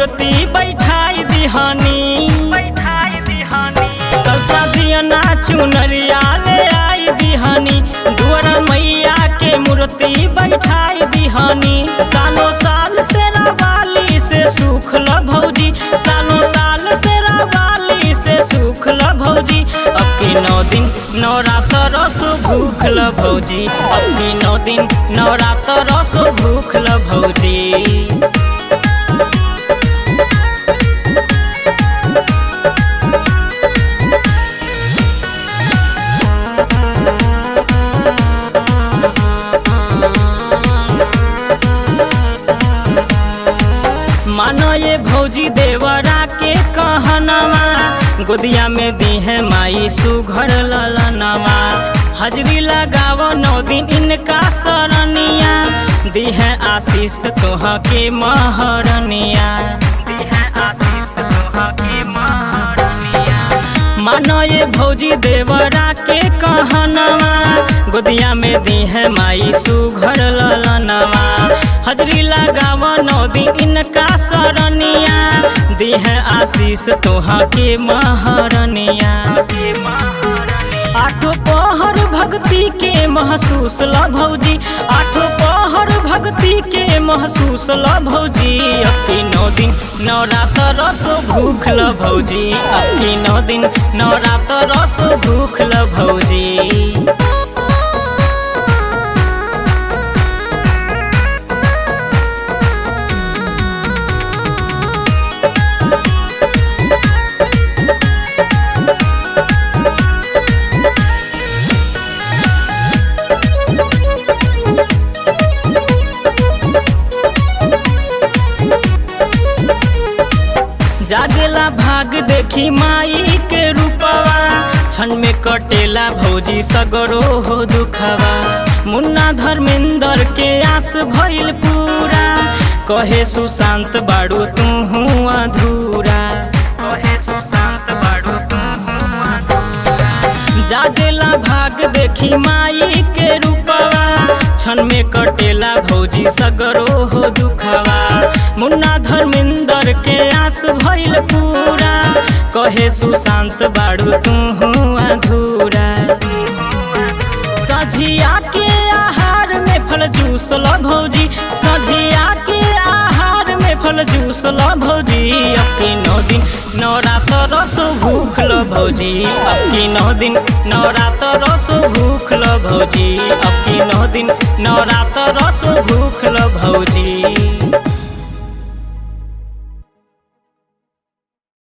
मूर्ति बैठाई दिहानी कलसा दियना चुनरिया ले आई दिहानी दुआरा मैया के मूर्ति बैठाई दिहानी। सालों साल से रावाली से सुख ल भौजी, सालों साल से रावाली से सुख ल भौजी। अब की 9 दिन नवरात्र रस भूख ल भौजी, अब की 9 दिन नवरात्र रस भूख ल भौजी। मानो ये भौजी देवरा के कहनवा, गोदिया में दी है माई सुघर ललनवा। हाजरी लगावो 9 दिन इनका सरनिया, दी है आशीष तोह के महरनिया, दी है आशीष तोह के महरनिया। मानो ये भौजी देवरा के कहनवा, गोदिया में दी है माई सुघर ललनवा। हाजरी लगावो 9 दिन इनका सरनिया, दी है आशीष तोहा के महरनिया। आठों पहर भक्ति के महसूस ल भौजी, आठों पहर भक्ति के महसूस ल भौजी। अब की 9 दिन नवरात्र रस भूख ल भौजी, अब की 9 दिन नवरात्र रस भूख ल भौजी। जागेला भाग देखी माई के रूपवा, क्षण में कटेला भौजी सगरो हो दुखवा। मुन्ना धर्मेंद्र के आस भइल पूरा, कहे सुशांत बाड़ू तू अधूरा, कहे सुशांत बाड़ू तू अधूरा। जागेला भाग देखी माई के रूपवा, क्षण में कटेला भौजी सगरो हो दुखवा। मुन्ना धर्मेंद्र के आस भइल पूरा, कहे सुशांत बाड़ू तू अधूरा। सझिया के आहार में फल जूस ल भौजी, सझिया के आहार में फल जूस ल भौजी। अब की 9 दिन नवरात्र रस भूख ल भौजी, अब की 9 दिन नवरात्र रस भूख ल भौजी, अब की 9 दिन नवरात्र रस भूख ल भौजी।